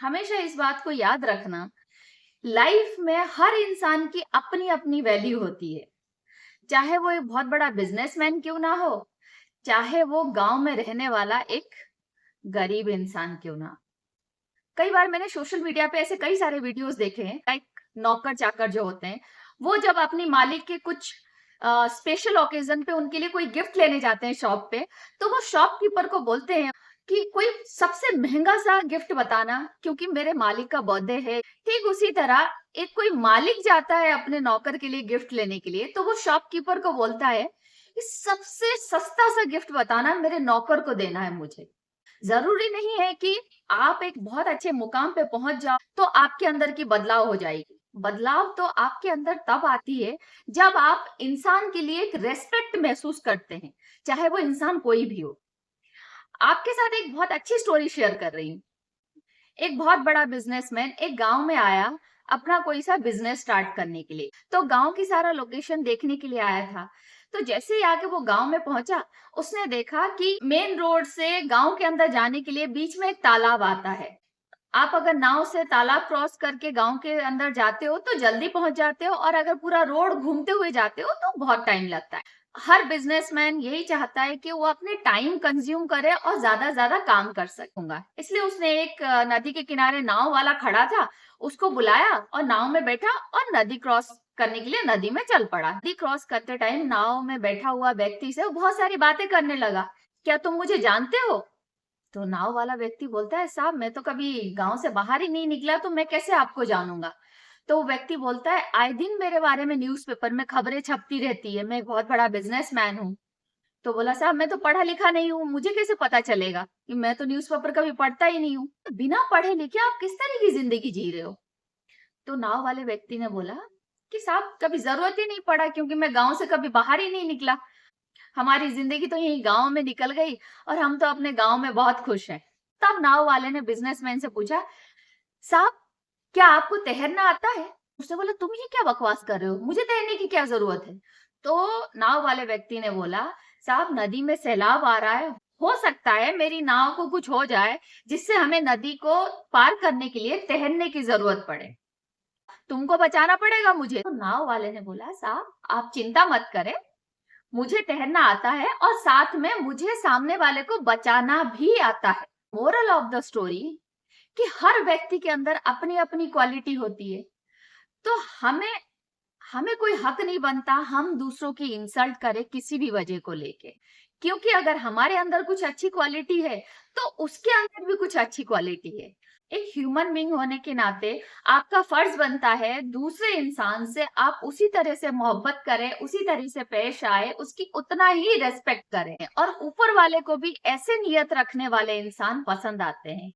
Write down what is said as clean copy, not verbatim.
हमेशा इस बात को याद रखना, लाइफ में हर इंसान की अपनी अपनी वैल्यू होती है। चाहे वो एक बहुत बड़ा बिजनेसमैन क्यों ना हो, चाहे वो गांव में रहने वाला एक गरीब इंसान क्यों ना। कई बार मैंने सोशल मीडिया पे ऐसे कई सारे वीडियोस देखे हैं, लाइक नौकर चाकर जो होते हैं, वो जब अपनी मालिक के कुछ स्पेशल ओकेजन पे उनके लिए कोई गिफ्ट लेने जाते हैं शॉप पे, तो वो शॉपकीपर को बोलते हैं कि कोई सबसे महंगा सा गिफ्ट बताना क्योंकि मेरे मालिक का बर्थडे है। ठीक उसी तरह एक कोई मालिक जाता है अपने नौकर के लिए गिफ्ट लेने के लिए, तो वो शॉपकीपर को बोलता है कि सबसे सस्ता सा गिफ्ट बताना, मेरे नौकर को देना है मुझे। जरूरी नहीं है कि आप एक बहुत अच्छे मुकाम पे पहुंच जाओ तो आपके अंदर की बदलाव हो जाएगी। बदलाव तो आपके अंदर तब आती है जब आप इंसान के लिए एक रेस्पेक्ट महसूस करते हैं, चाहे वो इंसान कोई भी हो। आपके साथ एक बहुत अच्छी स्टोरी शेयर कर रही हूँ। एक बहुत बड़ा बिजनेसमैन एक गांव में आया अपना कोई सा बिजनेस स्टार्ट करने के लिए, तो गांव की सारा लोकेशन देखने के लिए आया था। तो जैसे ही आके वो गांव में पहुंचा, उसने देखा कि मेन रोड से गांव के अंदर जाने के लिए बीच में एक तालाब आता है। आप अगर नाव से तालाब क्रॉस करके गांव के अंदर जाते हो तो जल्दी पहुंच जाते हो, और अगर पूरा रोड घूमते हुए जाते हो तो बहुत टाइम लगता है। हर बिजनेसमैन यही चाहता है कि वो अपने टाइम कंज्यूम करे और ज्यादा ज्यादा काम कर सकूंगा, इसलिए उसने एक नदी के किनारे नाव वाला खड़ा था, उसको बुलाया और नाव में बैठा और नदी क्रॉस करने के लिए नदी में चल पड़ा। नदी क्रॉस करते टाइम नाव में बैठा हुआ व्यक्ति से वो बहुत सारी बातें करने लगा। क्या तुम मुझे जानते हो? तो नाव वाला व्यक्ति बोलता है, साहब मैं तो कभी गांव से बाहर ही नहीं निकला, तो मैं कैसे आपको जानूंगा। तो वो व्यक्ति बोलता है, आए दिन मेरे बारे में न्यूज़पेपर में खबरें छपती रहती है, मैं एक बहुत बड़ा बिजनेसमैन हूँ। तो बोला, साहब मैं तो पढ़ा लिखा नहीं हूँ, मुझे कैसे पता चलेगा, कि मैं तो न्यूज़पेपर कभी पढ़ता ही नहीं हूँ। तो बिना पढ़े लिखे आप किस तरह की जिंदगी जी रहे हो? तो नाव वाले व्यक्ति ने बोला कि साहब कभी जरूरत ही नहीं पड़ा, क्योंकि मैं गांव से कभी बाहर ही नहीं निकला। हमारी जिंदगी तो यही गांव में निकल गई और हम तो अपने गांव में बहुत खुश हैं। तब नाव वाले ने बिजनेसमैन से पूछा, साहब क्या आपको तैरना आता है? उसने बोला, तुम ये क्या बकवास कर रहे हो, मुझे तैरने की क्या जरूरत है। तो नाव वाले व्यक्ति ने बोला, साहब नदी में सैलाब आ रहा है, हो सकता है मेरी नाव को कुछ हो जाए जिससे हमें नदी को पार करने के लिए तैरने की जरूरत पड़े, तुमको बचाना पड़ेगा मुझे। तो नाव वाले ने बोला, साहब आप चिंता मत करें, मुझे तैरना आता है और साथ में मुझे सामने वाले को बचाना भी आता है। मोरल ऑफ द स्टोरी कि हर व्यक्ति के अंदर अपनी अपनी क्वालिटी होती है, तो हमें हमें कोई हक नहीं बनता हम दूसरों की इंसल्ट करें किसी भी वजह को लेके, क्योंकि अगर हमारे अंदर कुछ अच्छी क्वालिटी है तो उसके अंदर भी कुछ अच्छी क्वालिटी है। एक ह्यूमन बीइंग होने के नाते आपका फर्ज बनता है दूसरे इंसान से आप उसी तरह से मोहब्बत करें, उसी तरह से पेश आए, उसकी उतना ही रेस्पेक्ट करें, और ऊपर वाले को भी ऐसे नियत रखने वाले इंसान पसंद आते हैं।